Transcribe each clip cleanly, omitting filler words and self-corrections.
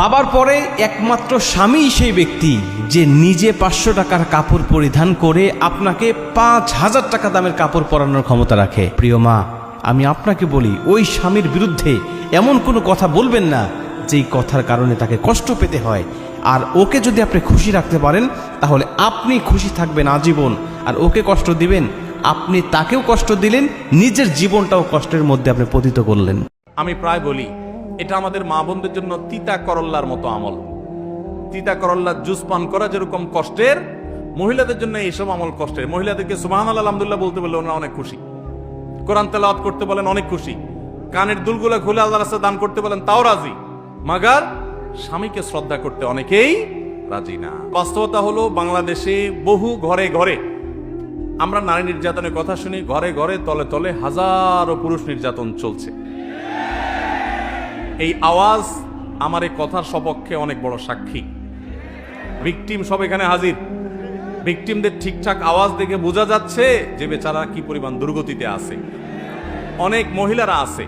বাবার পরে একমাত্র স্বামী সেই ব্যক্তি যে নিজে 500 টাকার কাপড় পরিধান করে আপনাকে 5000 টাকা দামের কাপড় পরানোর ক্ষমতা রাখে। প্রিয় মা, আমি আপনাকে বলি, ওই স্বামীর বিরুদ্ধে এমন কোনো কথা বলবেন না যেই কথার কারণে তাকে কষ্ট পেতে হয়। আর ওকে যদি আপনি খুশি রাখতে পারেন তাহলে আপনি খুশি থাকবেন আজীবন। আর ওকে কষ্ট দিবেন, আপনি তাকেও কষ্ট দিলেন, নিজের জীবনটাও কষ্টের মধ্যে আপনি পতিত করলেন। আমি প্রায় বলি, এটা আমাদের মা বোনদের জন্য তিতা করল্লার মতো আমল। তিতা করল্লার জুস পান করা যেরকম কষ্টের, মহিলাদের জন্য এইসব আমল কষ্টের। মহিলাদেরকে সুবহানাল্লাহ আলহামদুলিল্লাহ বলতে বললে ওনারা অনেক খুশি, কোরআন তেলাওয়াত করতে বলেন অনেক খুশি, কানের দুলগুলো খুলে আল্লাহর রাস্তায় দান করতে বলেন তাও রাজি, মাগার স্বামীকে শ্রদ্ধা করতে অনেকেই রাজি না। বাস্তবতা হলো বাংলাদেশে বহু ঘরে ঘরে আমরা নারী নির্যাতনের কথা শুনি, ঘরে ঘরে তলে তলে হাজারো পুরুষ নির্যাতন চলছে। এই আওয়াজ আমার এই কথার সপক্ষে অনেক বড় সাক্ষী। ভিকটিম সব এখানে হাজির। ভিকটিমদের ঠিকঠাক আওয়াজ দেখে বোঝা যাচ্ছে যে বেচারা কি পরিমাণ দুর্গতিতে আছে। অনেক মহিলারা আছে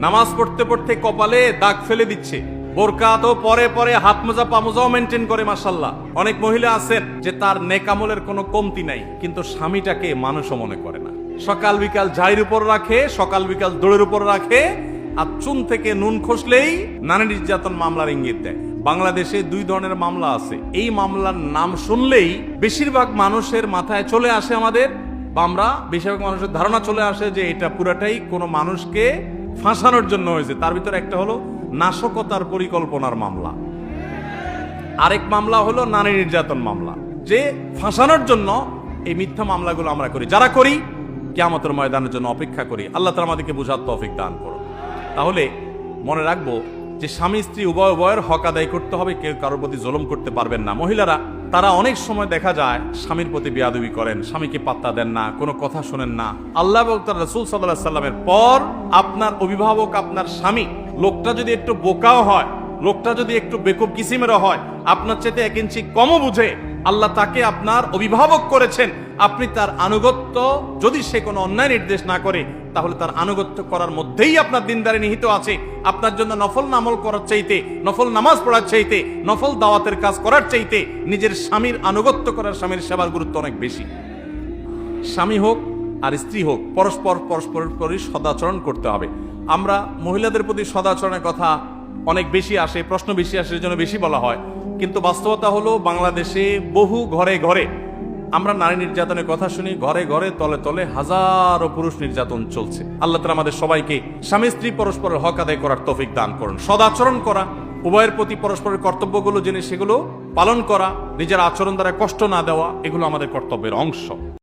নামাজ পড়তে পড়তে কপালে দাগ ফেলে দিচ্ছে, বোরকা তো পরে পরে হাত মোজা পা মোজাও মেনটেন করে মাশাআল্লাহ। অনেক মহিলা আছেন যে তার নেক আমলের কোনো কমতি নাই, কিন্তু স্বামীটাকে মানুষও মনে করে না। সকাল বিকাল ঝাড়ির উপর রাখে, সকাল বিকাল দৌড়ের উপর রাখে, আর চুন থেকে নুন খসলেই নারী নির্যাতন মামলার ইঙ্গিত দেয়। বাংলাদেশে 2 ধরনের মামলা আছে। এই মামলার নাম শুনলেই বেশিরভাগ মানুষের মাথায় চলে আসে আমাদের, বা আমরা বেশিরভাগ মানুষের ধারণা চলে আসে যে এটা পুরাটাই কোনো মানুষকে ফাঁসানোর জন্য হয়েছে। তার ভিতরে একটা হলো নাশকতার পরিকল্পনার মামলা, আরেক মামলা হলো নারী নির্যাতন মামলা। যে ফাঁসানোর জন্য এই মিথ্যা মামলাগুলো আমরা করি, যারা করি কিয়ামতের ময়দানের জন্য অপেক্ষা করি। আল্লাহ তাআলা আমাদেরকে বুঝার তৌফিক দান করুন। তাহলে মনে রাখবো যে স্বামী স্ত্রী উভয়ের হক আদায় করতে হবে, কেউ কারোর প্রতি জুলুম করতে পারবেন না। মহিলারা তারা অনেক সময় দেখা যায় স্বামীর প্রতি বেয়াদবি করেন, স্বামীকে পাত্তা দেন না, কোনো কথা শোনেন না। আল্লাহ এবং তার রাসূল সাল্লাল্লাহু আলাইহি সাল্লামের পর আপনার অভিভাবক আপনার স্বামী, লোকটা যদি একটু বোকাও হয়, লোকটা যদি একটু বেকুব কিসিমেরও হয়, আপনার চেয়ে 1 ইঞ্চি কমও বুঝে, আল্লাহ তাকে আপনার অভিভাবক করেছেন। আপনি তার আনুগত্য, যদি সে কোনো অন্যায় নির্দেশ না করে, তাহলে তার আনুগত্য করার মধ্যেই আপনার দিনদারি নিহিত আছে। আপনার জন্য নফল আমল করার চাইতে, নফল নামাজ পড়ার চাইতে, নফল দাওয়াতের কাজ করার চাইতে নিজের স্বামীর আনুগত্য করার, স্বামীর সেবার গুরুত্ব অনেক বেশি। স্বামী হোক আর স্ত্রী হোক, পরস্পরের প্রতি সদাচরণ করতে হবে। আমরা মহিলাদের প্রতি সদাচরণের কথা অনেক বেশি আসে, প্রশ্ন বেশি আসে, এর জন্য বেশি বলা হয়। কিন্তু বাস্তবতা হলো বাংলাদেশে বহু ঘরে ঘরে আমরা নারী নির্যাতনের কথা শুনি, ঘরে ঘরে তলে তলে হাজারো পুরুষ নির্যাতন চলছে। আল্লাহ তাআলা আমাদের সবাইকে স্বামী স্ত্রী পরস্পরের হক আদায় করার তৌফিক দান করুন। সদাচরণ করা, উভয়ের প্রতি পরস্পরের কর্তব্যগুলো জেনে সেগুলো পালন করা, নিজের আচরণ দ্বারা কষ্ট না দেওয়া, এগুলো আমাদের কর্তব্যের অংশ।